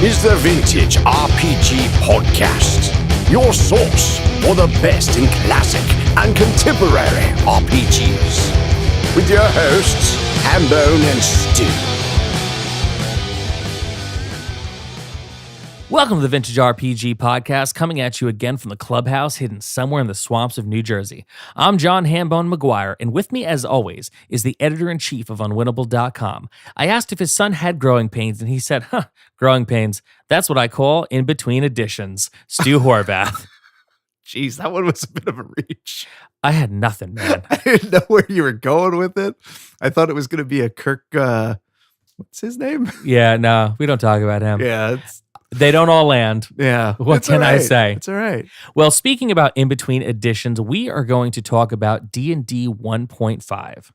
is the Vintage RPG Podcast, your source for the best in classic and contemporary RPGs. With your hosts, Hambone and Stu. Welcome to the Vintage RPG Podcast, coming at you again from the clubhouse hidden somewhere in the swamps of New Jersey. I'm John Hambone McGuire, and with me, as always, is the editor-in-chief of Unwinnable.com. I asked if his son had growing pains, and he said, growing pains, that's what I call in-between editions. Stu Horvath. Jeez, that one was a bit of a reach. I had nothing, man. I didn't know where you were going with it. I thought it was going to be a Kirk, what's his name? Yeah, no, we don't talk about him. Yeah, They don't all land. Yeah. What can I say? It's all right. Well, speaking about in-between editions, we are going to talk about D&D 1.5.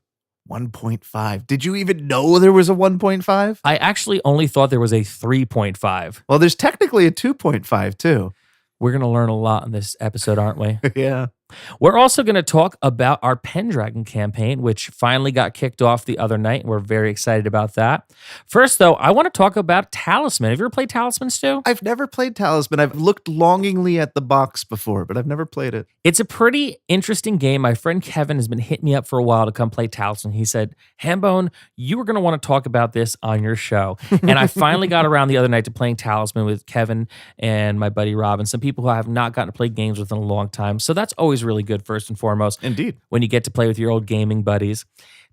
1.5. Did you even know there was a 1.5? I actually only thought there was a 3.5. Well, there's technically a 2.5 too. We're going to learn a lot in this episode, aren't we? Yeah. We're also going to talk about our Pendragon campaign, which finally got kicked off the other night. We're very excited about that. First, though, I want to talk about Talisman. Have you ever played Talisman, Stu? I've never played Talisman. I've looked longingly at the box before, but I've never played it. It's a pretty interesting game. My friend Kevin has been hitting me up for a while to come play Talisman. He said, Hambone, you were going to want to talk about this on your show. And I finally got around the other night to playing Talisman with Kevin and my buddy Rob and some people who I have not gotten to play games with in a long time. So that's always really good, first and foremost. Indeed. When you get to play with your old gaming buddies.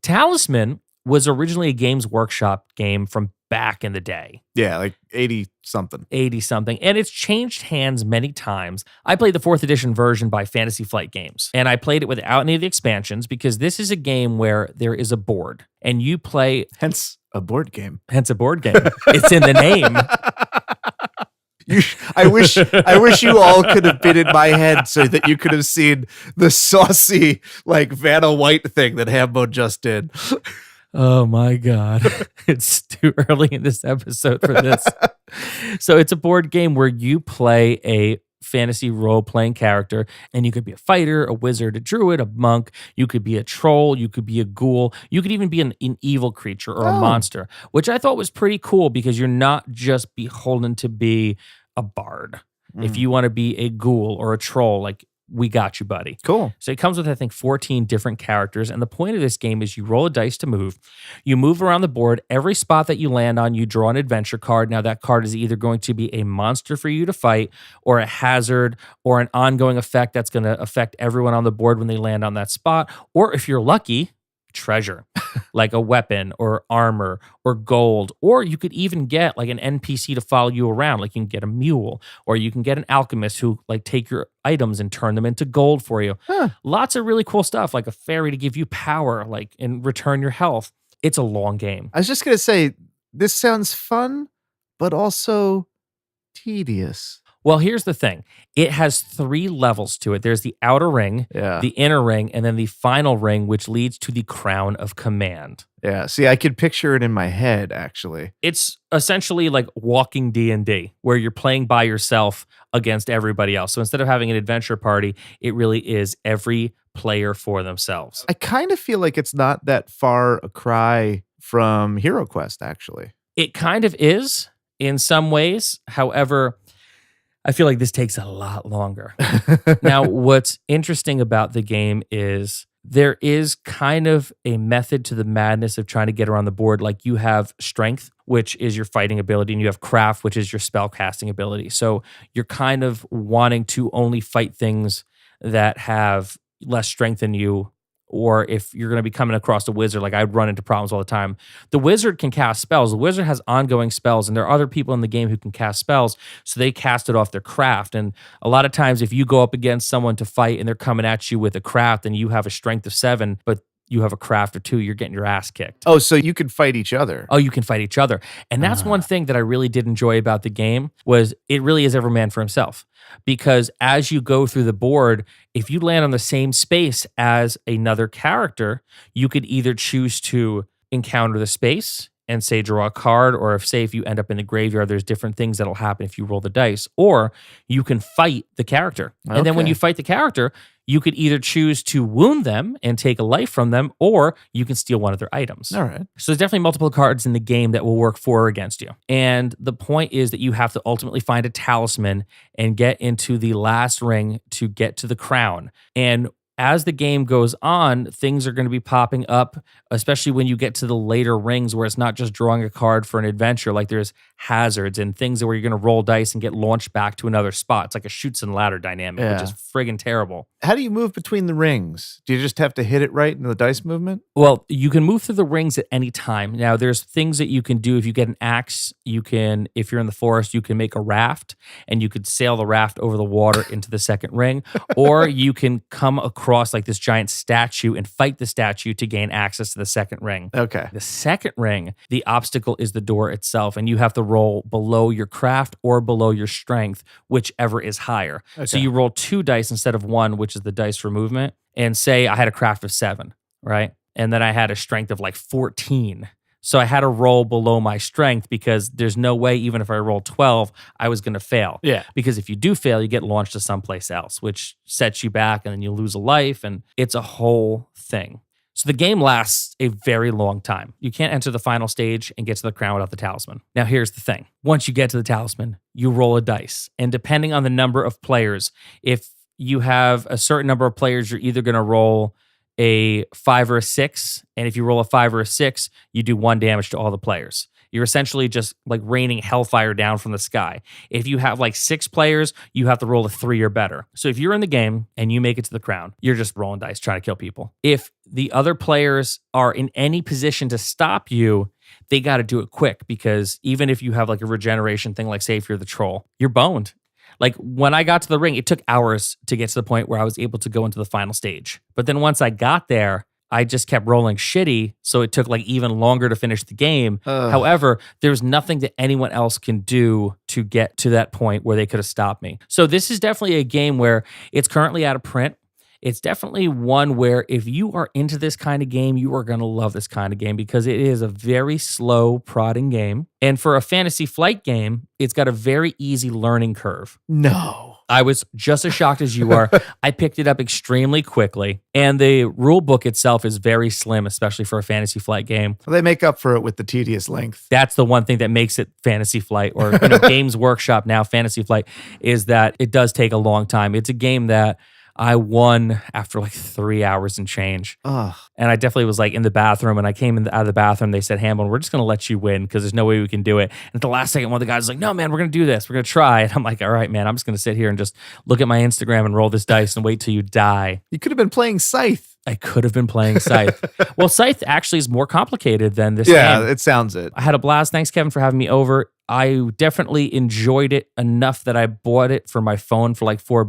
Talisman was originally a Games Workshop game from back in the day. Yeah, like 80-something. 80-something. And it's changed hands many times. I played the 4th edition version by Fantasy Flight Games. And I played it without any of the expansions because this is a game where there is a board. And you play... Hence a board game. Hence a board game. It's in the name. I wish you all could have been in my head so that you could have seen the saucy, like, Vanna White thing that Hambone just did. Oh my God. It's too early in this episode for this. So it's a board game where you play a fantasy role-playing character, and you could be a fighter, a wizard, a druid, a monk. You could be a troll. You could be a ghoul. You could even be an evil creature or a monster, which I thought was pretty cool because you're not just beholden to be a bard. If you want to be a ghoul or a troll, like, we got you, buddy. Cool. So it comes with, I think, 14 different characters. And the point of this game is you roll a dice to move. You move around the board. Every spot that you land on, you draw an adventure card. Now, that card is either going to be a monster for you to fight, or a hazard, or an ongoing effect that's going to affect everyone on the board when they land on that spot. Or if you're lucky, treasure, like a weapon or armor or gold. Or you could even get like an NPC to follow you around. Like you can get a mule, or you can get an alchemist who like take your items and turn them into gold for you. Lots of really cool stuff, like a fairy to give you power, like, and return your health. It's a long game. I was just going to say, this sounds fun, but also tedious. Well, here's the thing. It has 3 levels to it. There's the outer ring, the inner ring, and then the final ring, which leads to the crown of command. Yeah, see, I could picture it in my head, actually. It's essentially like walking D&D, where you're playing by yourself against everybody else. So instead of having an adventure party, it really is every player for themselves. I kind of feel like it's not that far a cry from Hero Quest, actually. It kind of is in some ways. However, I feel like this takes a lot longer. Now, what's interesting about the game is there is kind of a method to the madness of trying to get around the board. Like you have strength, which is your fighting ability, and you have craft, which is your spell casting ability. So you're kind of wanting to only fight things that have less strength than you. Or if you're going to be coming across a wizard, like I'd run into problems all the time. The wizard can cast spells. The wizard has ongoing spells, and there are other people in the game who can cast spells, so they cast it off their craft. And a lot of times, if you go up against someone to fight and they're coming at you with a craft and you have a strength of 7, but you have a craft of 2, you're getting your ass kicked. Oh, so you can fight each other. Oh, you can fight each other. And that's one thing that I really did enjoy about the game was it really is every man for himself. Because as you go through the board, if you land on the same space as another character, you could either choose to encounter the space and say draw a card, or if you end up in the graveyard, there's different things that'll happen if you roll the dice, or you can fight the character. And then when you fight the character, You could either choose to wound them and take a life from them, or you can steal one of their items. All right. So there's definitely multiple cards in the game that will work for or against you. And the point is that you have to ultimately find a talisman and get into the last ring to get to the crown. And as the game goes on, things are going to be popping up, especially when you get to the later rings where it's not just drawing a card for an adventure. Like there's hazards and things where you're going to roll dice and get launched back to another spot. It's like a chutes and ladder dynamic, which is friggin' terrible. How do you move between the rings? Do you just have to hit it right in the dice movement? Well, you can move through the rings at any time. Now, there's things that you can do. If you get an axe, you can, if you're in the forest, you can make a raft and you could sail the raft over the water into the second ring, or you can come across like this giant statue and fight the statue to gain access to the second ring. Okay. The second ring, the obstacle is the door itself, and you have to roll below your craft or below your strength, whichever is higher. Okay. So you roll 2 dice instead of 1, which is the dice for movement. And say I had a craft of 7, right? And then I had a strength of like 14. So I had to roll below my strength because there's no way, even if I rolled 12, I was going to fail. Yeah. Because if you do fail, you get launched to someplace else, which sets you back and then you lose a life. And it's a whole thing. So the game lasts a very long time. You can't enter the final stage and get to the crown without the talisman. Now, here's the thing. Once you get to the talisman, you roll a dice. And depending on the number of players, if you have a certain number of players, you're either going to roll a 5 or a 6. And if you roll a 5 or a 6, you do 1 damage to all the players. You're essentially just like raining hellfire down from the sky. If you have like 6 players, you have to roll a 3 or better. So if you're in the game and you make it to the crown, you're just rolling dice trying to kill people. If the other players are in any position to stop you, they got to do it quick, because even if you have like a regeneration thing, like say if you're the troll, you're boned. Like when I got to the ring, it took hours to get to the point where I was able to go into the final stage. But then once I got there, I just kept rolling shitty. So it took like even longer to finish the game. However, there's nothing that anyone else can do to get to that point where they could have stopped me. So this is definitely a game where it's currently out of print. It's definitely one where if you are into this kind of game, you are going to love this kind of game, because it is a very slow prodding game. And for a fantasy flight game, it's got a very easy learning curve. No. I was just as shocked as you are. I picked it up extremely quickly. And the rule book itself is very slim, especially for a fantasy flight game. Well, they make up for it with the tedious length. That's the one thing that makes it Fantasy Flight, or Games Workshop, now Fantasy Flight, is that it does take a long time. It's a game that I won after like 3 hours and change. Ugh. And I definitely was like in the bathroom, and I came out of the bathroom. They said, Hambone, we're just going to let you win because there's no way we can do it. And at the last second, one of the guys was like, no, man, we're going to do this. We're going to try. And I'm like, all right, man, I'm just going to sit here and just look at my Instagram and roll this dice and wait till you die. You could have been playing Scythe. I could have been playing Scythe. Well, Scythe actually is more complicated than this Yeah, game. it sounds it. I had a blast. Thanks, Kevin, for having me over. I definitely enjoyed it enough that I bought it for my phone for like $4.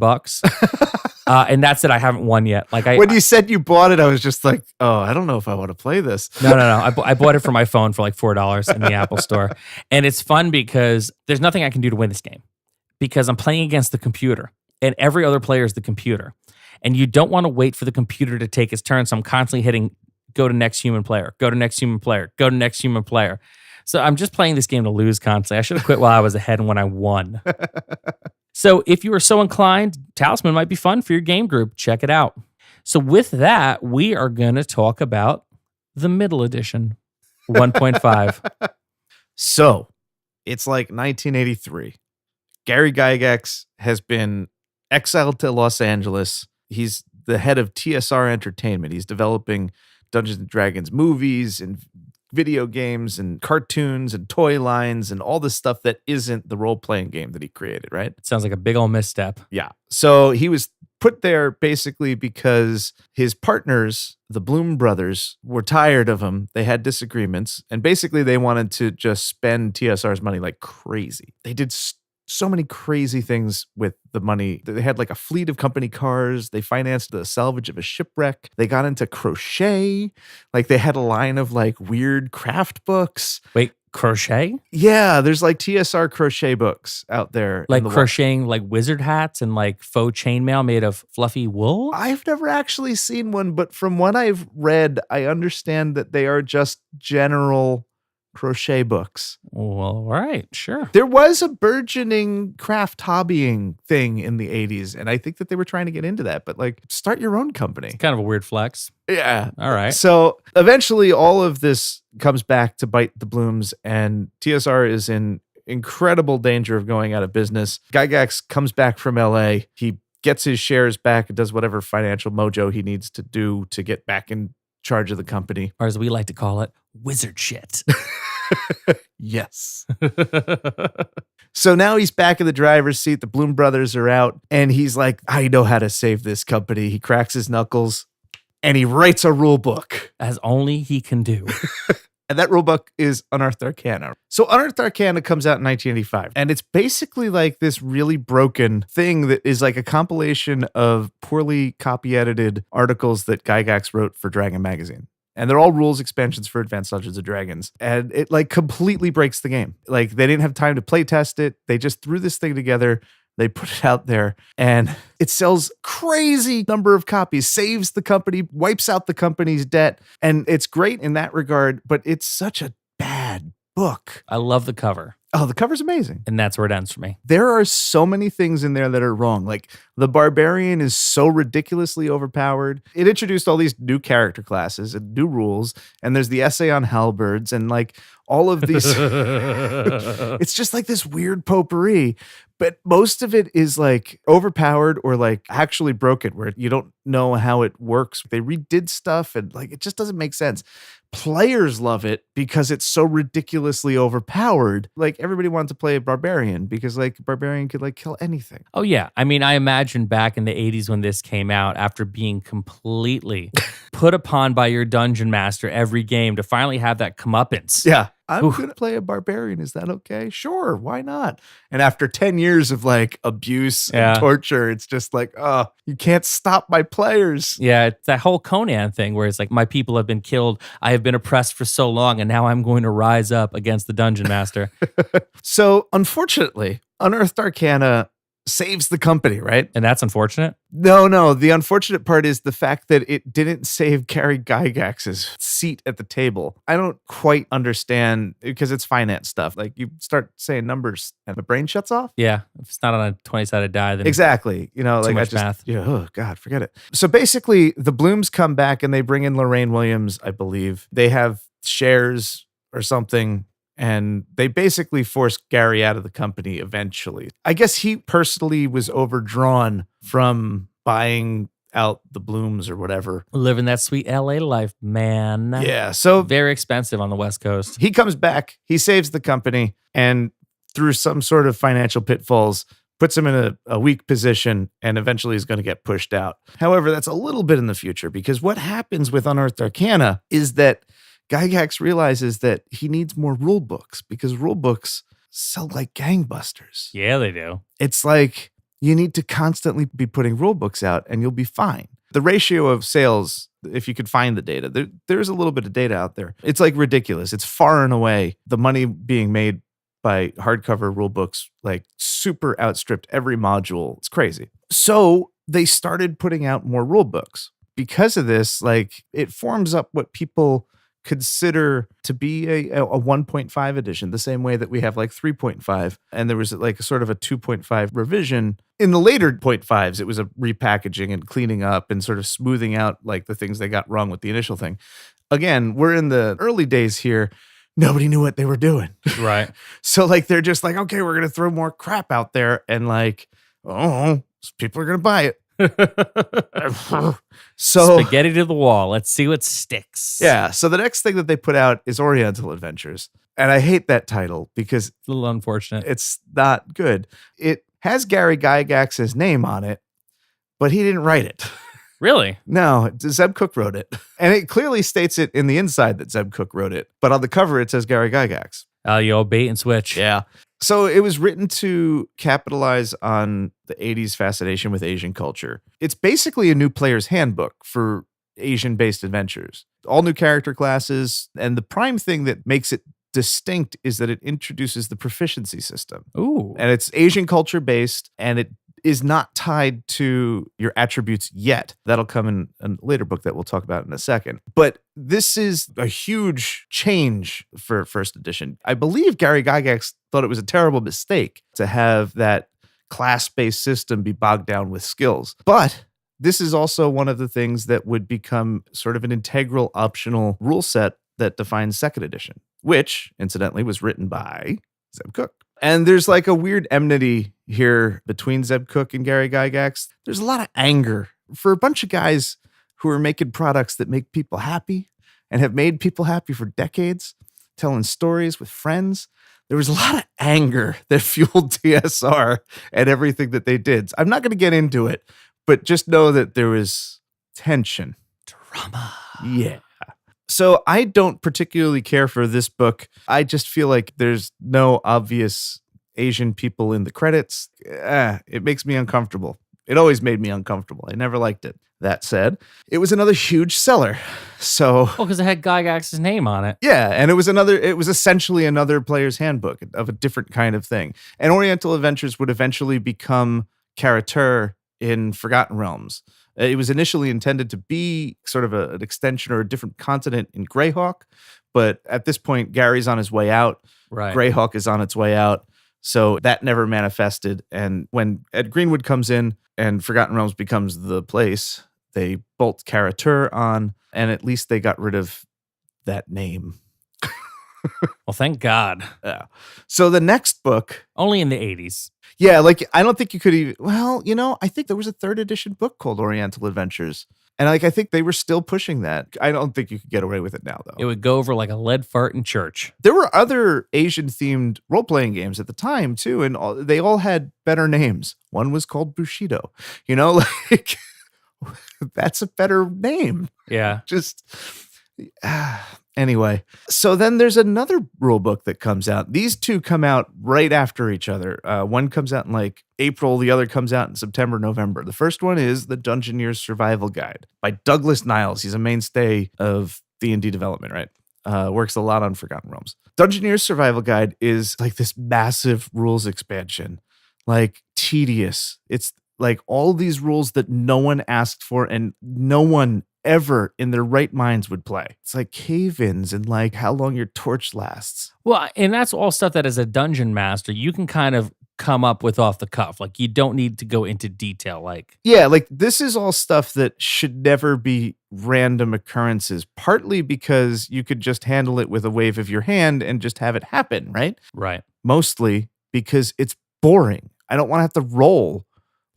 And that's it. I haven't won yet. Like when you said you bought it, I was just like, oh, I don't know if I want to play this. No. I bought it for my phone for like $4 in the Apple store. And it's fun because there's nothing I can do to win this game, because I'm playing against the computer and every other player is the computer. And you don't want to wait for the computer to take its turn. So I'm constantly hitting go to next human player, go to next human player, go to next human player. So I'm just playing this game to lose constantly. I should have quit while I was ahead and when I won. So if you are so inclined, Talisman might be fun for your game group. Check it out. So with that, we are going to talk about the middle edition, 1.5. So it's like 1983. Gary Gygax has been exiled to Los Angeles. He's the head of TSR Entertainment. He's developing Dungeons and Dragons movies and video games and cartoons and toy lines and all this stuff that isn't the role-playing game that he created, right? Sounds like a big old misstep. Yeah. So he was put there basically because his partners, the Bloom brothers, were tired of him. They had disagreements, and basically they wanted to just spend TSR's money like crazy. They did so many crazy things with the money. They had like a fleet of company cars. They financed the salvage of a shipwreck. They got into crochet. Like they had a line of like weird craft books. Wait, crochet? Yeah, there's like TSR crochet books out there. Like crocheting like wizard hats and like faux chainmail made of fluffy wool? I've never actually seen one, but from what I've read, I understand that they are just general crochet books. Well, all right, sure. There was a burgeoning craft hobbying thing in the 80s, and I think that they were trying to get into that, but like start your own company. Kind of a weird flex. Yeah. All right. So eventually all of this comes back to bite the Blooms, and TSR is in incredible danger of going out of business. Gygax comes back from LA. He gets his shares back and does whatever financial mojo he needs to do to get back in charge of the company. Or as we like to call it, wizard shit. Yes. So now he's back in the driver's seat. The Bloom brothers are out, and he's like, I know how to save this company. He cracks his knuckles and he writes a rule book. As only he can do. And that rule book is Unearthed Arcana. So Unearthed Arcana comes out in 1985. And it's basically like this really broken thing that is like a compilation of poorly copy edited articles that Gygax wrote for Dragon Magazine. And they're all rules expansions for Advanced Dungeons & Dragons. And it like completely breaks the game. Like they didn't have time to play test it. They just threw this thing together. They put it out there and it sells crazy number of copies, saves the company, wipes out the company's debt. And it's great in that regard, but it's such a bad book. I love the cover. Oh, the cover's amazing. And that's where it ends for me. There are so many things in there that are wrong. Like the barbarian is so ridiculously overpowered. It introduced all these new character classes and new rules. And there's the essay on halberds and like all of these. It's just like this weird potpourri. But most of it is like overpowered or like actually broken where you don't know how it works. They redid stuff and like it just doesn't make sense. Players love it because it's so ridiculously overpowered. Like everybody wanted to play a barbarian because like a barbarian could like kill anything. Oh, yeah. I mean, I imagine back in the 80s when this came out, after being completely put upon by your dungeon master every game to finally have that comeuppance. Yeah. I'm going to play a barbarian. Is that okay? Sure. Why not? And after 10 years of like abuse and torture, it's just like, oh, you can't stop my players. Yeah. It's that whole Conan thing where it's like, my people have been killed. I have been oppressed for so long. And now I'm going to rise up against the dungeon master. So unfortunately, Unearthed Arcana saves the company, right? And that's unfortunate. No. The unfortunate part is the fact that it didn't save Gary Gygax's seat at the table. I don't quite understand because it's finance stuff. Like you start saying numbers and the brain shuts off. Yeah. If it's not on a 20-sided die, then exactly. You know, like much math. Yeah. Oh God, forget it. So basically, the Blooms come back and they bring in Lorraine Williams, I believe. They have shares or something. And they basically forced Gary out of the company eventually. I guess he personally was overdrawn from buying out the Blooms or whatever. Living that sweet LA life, man. Yeah. So very expensive on the West Coast. He comes back, he saves the company, and through some sort of financial pitfalls, puts him in a weak position and eventually is going to get pushed out. However, that's a little bit in the future because what happens with Unearthed Arcana is that Gygax realizes that he needs more rule books because rule books sell like gangbusters. Yeah, they do. It's like you need to constantly be putting rule books out and you'll be fine. The ratio of sales, if you could find the data, there's a little bit of data out there. It's like ridiculous. It's far and away the money being made by hardcover rule books, like super outstripped every module. It's crazy. So they started putting out more rule books. Because of this, like it forms up what people consider to be a 1.5 edition, the same way that we have like 3.5. And there was like sort of a 2.5 revision. In the later 0.5s, it was a repackaging and cleaning up and sort of smoothing out like the things they got wrong with the initial thing. Again, we're in the early days here. Nobody knew what they were doing. Right. So like, they're just like, okay, we're going to throw more crap out there. And like, oh, people are going to buy it. So spaghetti to the wall. Let's see what sticks. Yeah. So the next thing that they put out is Oriental Adventures. And I hate that title because it's a little unfortunate. It's not good. It has Gary Gygax's name on it, but he didn't write it. Really? No, Zeb Cook wrote it. And it clearly states it in the inside that Zeb Cook wrote it. But on the cover, it says Gary Gygax. Oh, yo, bait and switch. Yeah. So it was written to capitalize on the 80s fascination with Asian culture. It's basically a new player's handbook for Asian-based adventures. All new character classes. And the prime thing that makes it distinct is that it introduces the proficiency system. Ooh. And it's Asian culture based, and it is not tied to your attributes yet. That'll come in a later book that we'll talk about in a second. But this is a huge change for first edition. I believe Gary Gygax thought it was a terrible mistake to have that class-based system be bogged down with skills. But this is also one of the things that would become sort of an integral optional rule set that defines second edition, which, incidentally, was written by Zeb Cook. And there's like a weird enmity here between Zeb Cook and Gary Gygax. There's a lot of anger for a bunch of guys who are making products that make people happy and have made people happy for decades, telling stories with friends. There was a lot of anger that fueled TSR and everything that they did. I'm not going to get into it, but just know that there was tension. Drama. Yeah. So I don't particularly care for this book. I just feel like there's no obvious Asian people in the credits. It makes me uncomfortable. It always made me uncomfortable. I never liked it. That said, it was another huge seller. So, because it had Gygax's name on it. Yeah, and it was essentially another player's handbook of a different kind of thing. And Oriental Adventures would eventually become Character in Forgotten Realms. It was initially intended to be sort of an extension or a different continent in Greyhawk, but at this point, Gary's on his way out. Right. Greyhawk is on its way out. So that never manifested. And when Ed Greenwood comes in and Forgotten Realms becomes the place, they bolt Character on, and at least they got rid of that name. Well, thank God. Yeah. So the next book. Only in the 80s. Yeah, like I don't think you could even. Well, I think there was a third edition book called Oriental Adventures, and I think they were still pushing that. I don't think you could get away with it now, though. It would go over like a lead fart in church. There were other Asian themed role playing games at the time too, and they all had better names. One was called Bushido. Like that's a better name. Yeah. Just. Anyway, so then there's another rule book that comes out. These two come out right after each other. One comes out in like April. The other comes out in September, November. The first one is the Dungeoneer's Survival Guide by Douglas Niles. He's a mainstay of D&D development, right? Works a lot on Forgotten Realms. Dungeoneer's Survival Guide is like this massive rules expansion, like tedious. It's like all these rules that no one asked for and no one ever in their right minds would play. It's like cave-ins and like how long your torch lasts. Well, and that's all stuff that as a dungeon master, you can kind of come up with off the cuff. Like you don't need to go into detail. Like, yeah, like this is all stuff that should never be random occurrences, partly because you could just handle it with a wave of your hand and just have it happen, right? Right. Mostly because it's boring. I don't want to have to roll.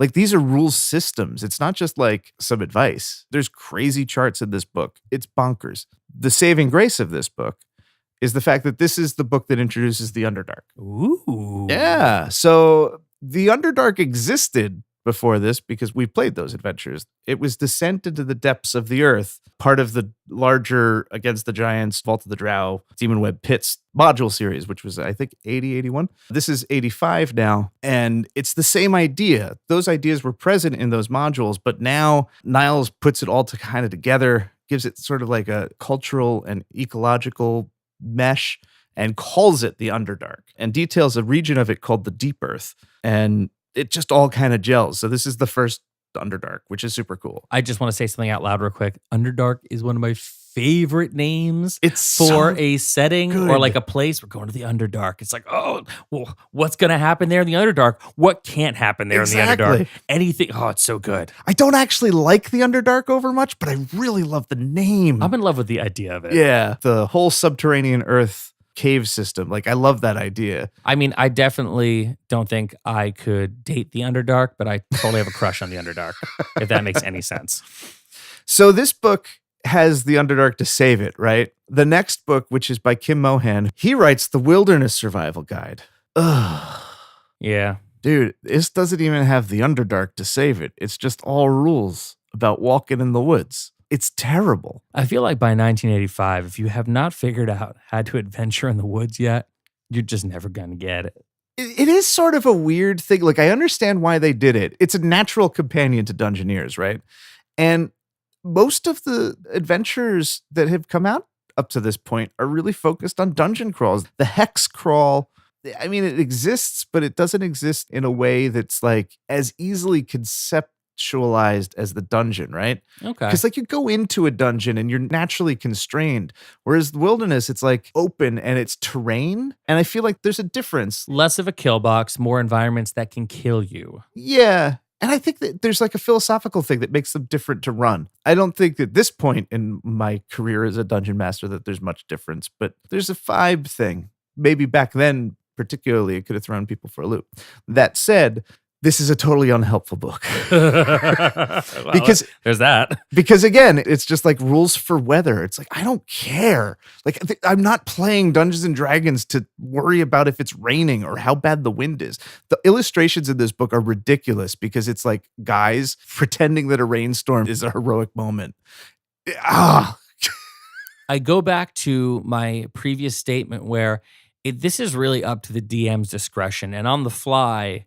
Like these are rule systems. It's not just like some advice. There's crazy charts in this book. It's bonkers. The saving grace of this book is the fact that this is the book that introduces the Underdark. Ooh. Yeah. So the Underdark existed before this because we played those adventures. It was Descent into the Depths of the Earth, part of the larger Against the Giants, Vault of the Drow, Demon Web Pits module series, which was, I think, 81. This is 85 now, and it's the same idea. Those ideas were present in those modules, but now Niles puts it all kind of together, gives it sort of like a cultural and ecological mesh, and calls it the Underdark, and details a region of it called the Deep Earth, and it just all kind of gels. So this is the first Underdark, which is super cool. I just want to say something out loud real quick. Underdark is one of my favorite names It's for so a setting good. or like a place. We're going to the Underdark. It's like, oh, well, what's going to happen there in the Underdark? What can't happen there in the Underdark? Anything. Oh, it's so good. I don't actually like the Underdark over much, but I really love the name. I'm in love with the idea of it. Yeah, the whole subterranean Earth cave system. Like, I love that idea. I mean, I definitely don't think I could date the Underdark, but I totally have a crush on the Underdark, if that makes any sense. So this book has the Underdark to save it, right? The next book, which is by Kim Mohan, he writes the Wilderness Survival Guide. Ugh. Yeah. Dude, this doesn't even have the Underdark to save it. It's just all rules about walking in the woods. It's terrible. I feel like by 1985, if you have not figured out how to adventure in the woods yet, you're just never going to get it. It is sort of a weird thing. Like, I understand why they did it. It's a natural companion to Dungeoneers, right? And most of the adventures that have come out up to this point are really focused on dungeon crawls. The Hex crawl, I mean, it exists, but it doesn't exist in a way that's like as easily conceptualized as the dungeon, right? Okay. Because like you go into a dungeon and you're naturally constrained, whereas the wilderness, it's like open and it's terrain. And I feel like there's a difference. Less of a kill box, more environments that can kill you. Yeah. And I think that there's like a philosophical thing that makes them different to run. I don't think at this point in my career as a dungeon master that there's much difference, but there's a vibe thing. Maybe back then, particularly, it could have thrown people for a loop. That said, this is a totally unhelpful book. Well, because there's that. Because again, it's just like rules for weather. It's like, I don't care. Like I'm not playing Dungeons and Dragons to worry about if it's raining or how bad the wind is. The illustrations in this book are ridiculous because it's like guys pretending that a rainstorm is a heroic moment. I go back to my previous statement where this is really up to the DM's discretion and on the fly,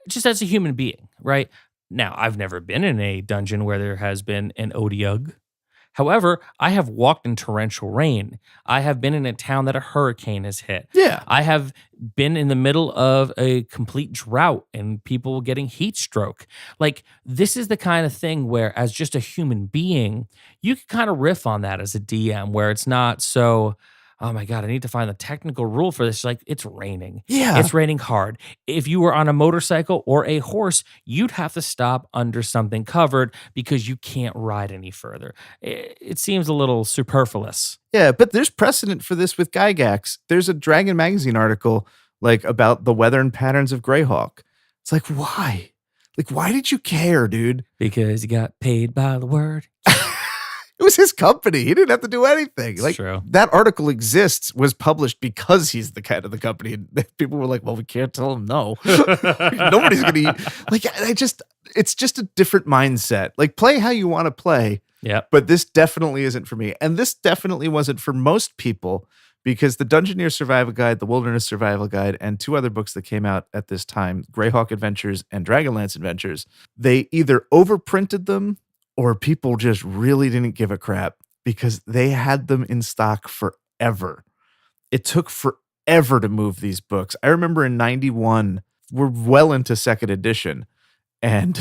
just as a human being, right? Now, I've never been in a dungeon where there has been an Odiug. However, I have walked in torrential rain. I have been in a town that a hurricane has hit. Yeah. I have been in the middle of a complete drought and people getting heat stroke. Like, this is the kind of thing where, as just a human being, you can kind of riff on that as a DM, where it's not so, oh my God, I need to find the technical rule for this. Like, it's raining. Yeah. It's raining hard. If you were on a motorcycle or a horse, you'd have to stop under something covered because you can't ride any further. It seems a little superfluous. Yeah, but there's precedent for this with Gygax. There's a Dragon Magazine article like about the weather and patterns of Greyhawk. It's like, why? Like, why did you care, dude? Because you got paid by the word. It was his company. He didn't have to do anything. It's like true. That article exists, was published because he's the head of the company. And people were like, well, we can't tell him no. Nobody's going to eat. Like, it's just a different mindset. Like, play how you want to play. Yeah. But this definitely isn't for me. And this definitely wasn't for most people because the Dungeoneer Survival Guide, the Wilderness Survival Guide, and two other books that came out at this time, Greyhawk Adventures and Dragonlance Adventures, they either overprinted them or people just really didn't give a crap because they had them in stock forever. It took forever to move these books. I remember in 91, we're well into second edition, and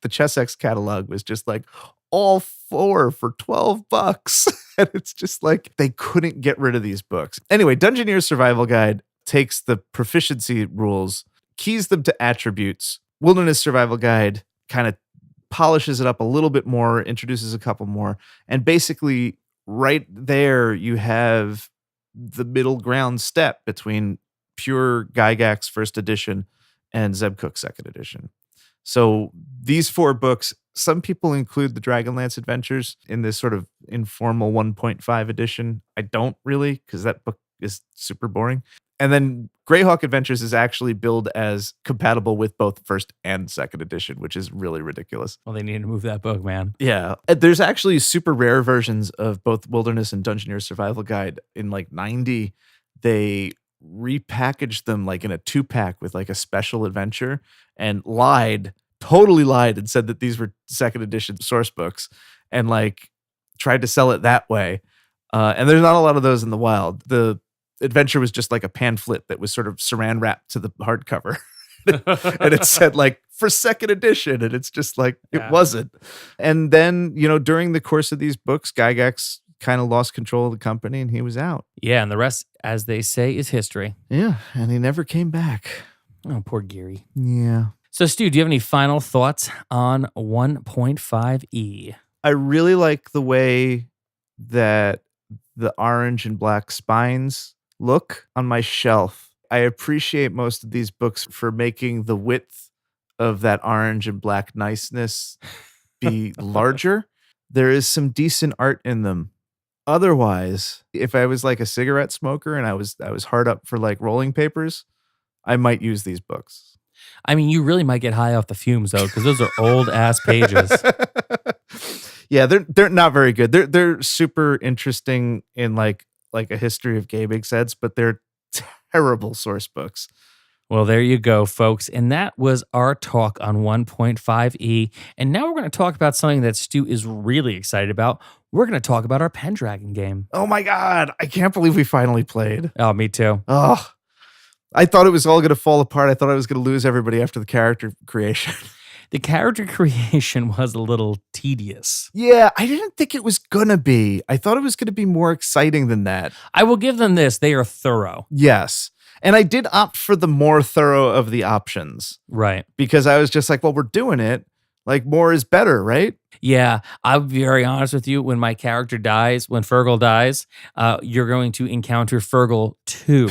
the ChessX catalog was just like all four for $12. And it's just like they couldn't get rid of these books. Anyway, Dungeoneer Survival Guide takes the proficiency rules, keys them to attributes. Wilderness Survival Guide kind of polishes it up a little bit more, introduces a couple more, and basically right there you have the middle ground step between pure Gygax first edition and Zeb Cook second edition. So these four books, some people include the Dragonlance Adventures in this sort of informal 1.5 edition. I don't really, because that book is super boring. And then Greyhawk Adventures is actually billed as compatible with both first and second edition, which is really ridiculous. Well, they need to move that book, man. Yeah. There's actually super rare versions of both Wilderness and Dungeoneer Survival Guide. In like 90, they repackaged them like in a 2-pack with like a special adventure and totally lied and said that these were second edition source books and like tried to sell it that way. And there's not a lot of those in the wild. The adventure was just like a pamphlet that was sort of saran wrapped to the hardcover. And it said like for second edition. And it's just like, it wasn't. And then, during the course of these books, Gygax kind of lost control of the company and he was out. Yeah. And the rest, as they say, is history. Yeah. And he never came back. Oh, poor Geary. Yeah. So, Stu, do you have any final thoughts on 1.5E? I really like the way that the orange and black spines look on my shelf. I appreciate most of these books for making the width of that orange and black niceness be larger. There is some decent art in them. Otherwise, if I was like a cigarette smoker and I was hard up for like rolling papers, I might use these books. I mean, you really might get high off the fumes though, because those are old ass pages. Yeah, they're not very good. They're super interesting in like a history of gaming sense, but they're terrible source books. Well, there you go, folks. And that was our talk on 1.5E. And now we're going to talk about something that Stu is really excited about. We're going to talk about our Pendragon game. Oh my God. I can't believe we finally played. Oh, me too. Oh, I thought it was all going to fall apart. I thought I was going to lose everybody after the character creation. The character creation was a little tedious. Yeah, I didn't think it was going to be. I thought it was going to be more exciting than that. I will give them this. They are thorough. Yes. And I did opt for the more thorough of the options. Right. Because I was just like, well, we're doing it. Like, more is better, right? Yeah, I'll be very honest with you. When my character dies, when Fergal dies, you're going to encounter Fergal 2.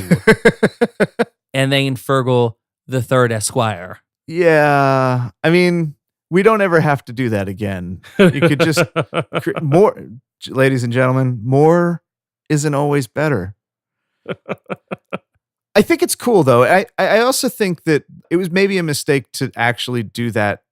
And then Fergal the 3rd Esquire. Yeah. I mean, we don't ever have to do that again. You could just more, ladies and gentlemen, more isn't always better. I think it's cool though. I also think that it was maybe a mistake to actually do that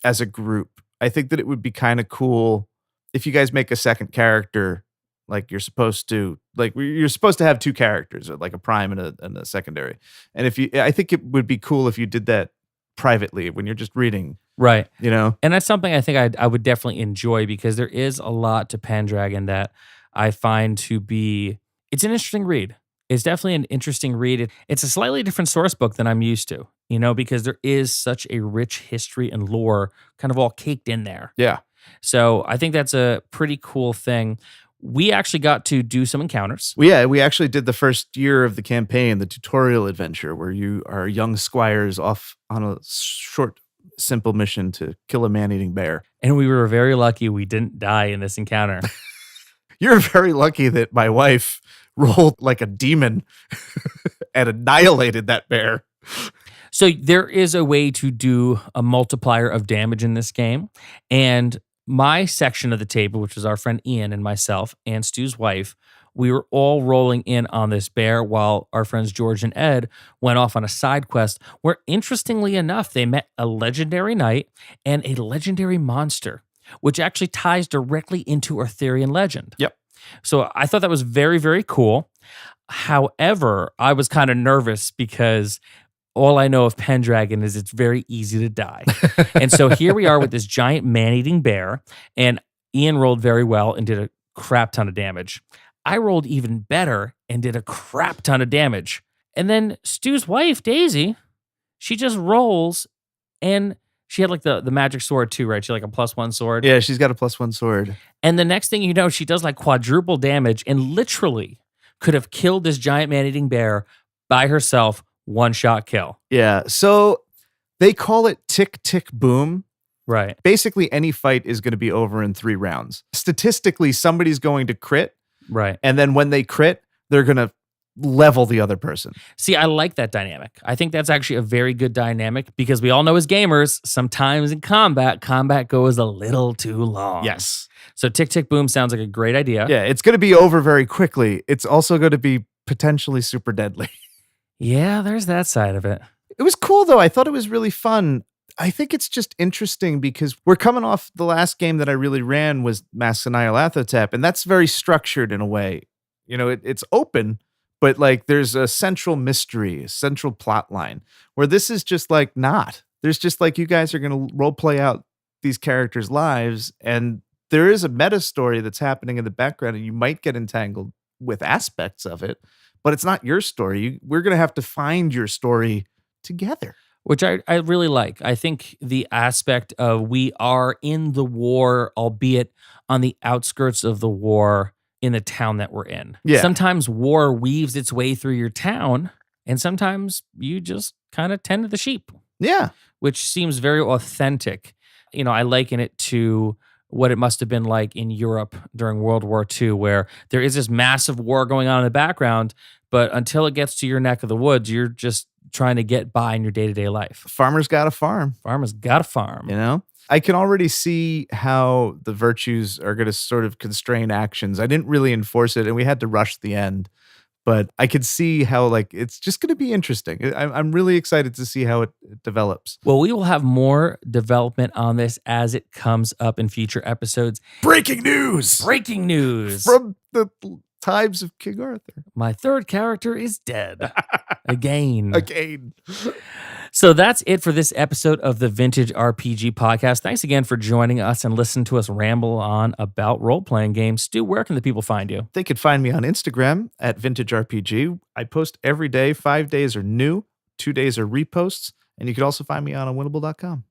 as a group. I think that it would be kind of cool if you guys make a second character, like you're supposed to have 2 characters, or like a prime and a secondary. And I think it would be cool if you did that privately when you're just reading. Right. You know? And that's something I think I would definitely enjoy, because there is a lot to Pendragon that I find to be, it's an interesting read. It's definitely an interesting read. It's a slightly different source book than I'm used to, because there is such a rich history and lore kind of all caked in there. Yeah. So I think that's a pretty cool thing. We actually got to do some encounters. Yeah, we actually did the first year of the campaign, the tutorial adventure, where you are young squires off on a short, simple mission to kill a man-eating bear. And we were very lucky we didn't die in this encounter. You're very lucky that my wife rolled like a demon and annihilated that bear. So there is a way to do a multiplier of damage in this game. And my section of the table, which was our friend Ian and myself and Stu's wife, we were all rolling in on this bear while our friends George and Ed went off on a side quest where, interestingly enough, they met a legendary knight and a legendary monster, which actually ties directly into Arthurian legend. Yep. So I thought that was very, very cool. However, I was kind of nervous because all I know of Pendragon is it's very easy to die. And so here we are with this giant man-eating bear, and Ian rolled very well and did a crap ton of damage. I rolled even better and did a crap ton of damage. And then Stu's wife, Daisy, she just rolls, and she had like the magic sword too, right? She had like a +1 sword. Yeah, she's got a +1 sword. And the next thing you know, she does like quadruple damage and literally could have killed this giant man-eating bear by herself. One-shot kill. Yeah. So they call it tick, tick, boom. Right. Basically, any fight is going to be over in 3 rounds. Statistically, somebody's going to crit. Right. And then when they crit, they're going to level the other person. See, I like that dynamic. I think that's actually a very good dynamic, because we all know as gamers, sometimes in combat goes a little too long. Yes. So tick, tick, boom sounds like a great idea. Yeah, it's going to be over very quickly. It's also going to be potentially super deadly. Yeah, there's that side of it. It was cool, though. I thought it was really fun. I think it's just interesting because we're coming off the last game that I really ran was Masks of Nyarlathotep, and that's very structured in a way. It's open, but like there's a central mystery, a central plot line, where this is just like not. There's just like you guys are going to role play out these characters' lives, and there is a meta story that's happening in the background, and you might get entangled with aspects of it. But it's not your story. We're going to have to find your story together. Which I really like. I think the aspect of we are in the war, albeit on the outskirts of the war in the town that we're in. Yeah. Sometimes war weaves its way through your town, and sometimes you just kind of tend to the sheep. Yeah. Which seems very authentic. I liken it to what it must have been like in Europe during World War II, where there is this massive war going on in the background, but until it gets to your neck of the woods, you're just trying to get by in your day-to-day life. Farmer's got a farm. Farmer's got a farm. I can already see how the virtues are going to sort of constrain actions. I didn't really enforce it, and we had to rush the end. But I could see how it's just going to be interesting. I'm really excited to see how it develops. Well, we will have more development on this as it comes up in future episodes. Breaking news! Breaking news! From the times of King Arthur. My 3rd character is dead. Again. So that's it for this episode of the Vintage RPG Podcast. Thanks again for joining us and listening to us ramble on about role-playing games. Stu, where can the people find you? They could find me on Instagram at Vintage RPG. I post every day. 5 days are new, 2 days are reposts, and you could also find me on unwinnable.com.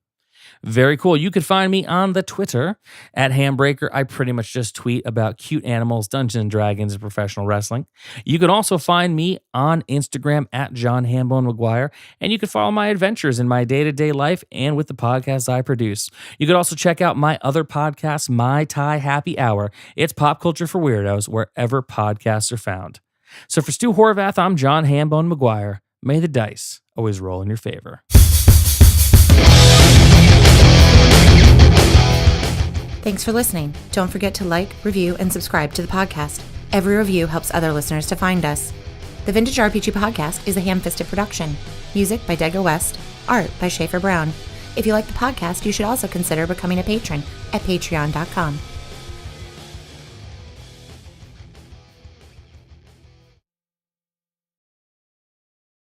Very cool. You could find me on the Twitter at Handbreaker. I pretty much just tweet about cute animals, Dungeons and Dragons, and professional wrestling. You could also find me on Instagram at John Hambone McGuire, and you can follow my adventures in my day-to-day life and with the podcasts I produce. You could also check out my other podcast, My Thai Happy Hour. It's pop culture for weirdos wherever podcasts are found. So for Stu Horvath, I'm John Hambone McGuire. May the dice always roll in your favor. Thanks for listening. Don't forget to like, review, and subscribe to the podcast. Every review helps other listeners to find us. The Vintage RPG Podcast is a ham-fisted production. Music by Dega West. Art by Schaefer Brown. If you like the podcast, you should also consider becoming a patron at patreon.com.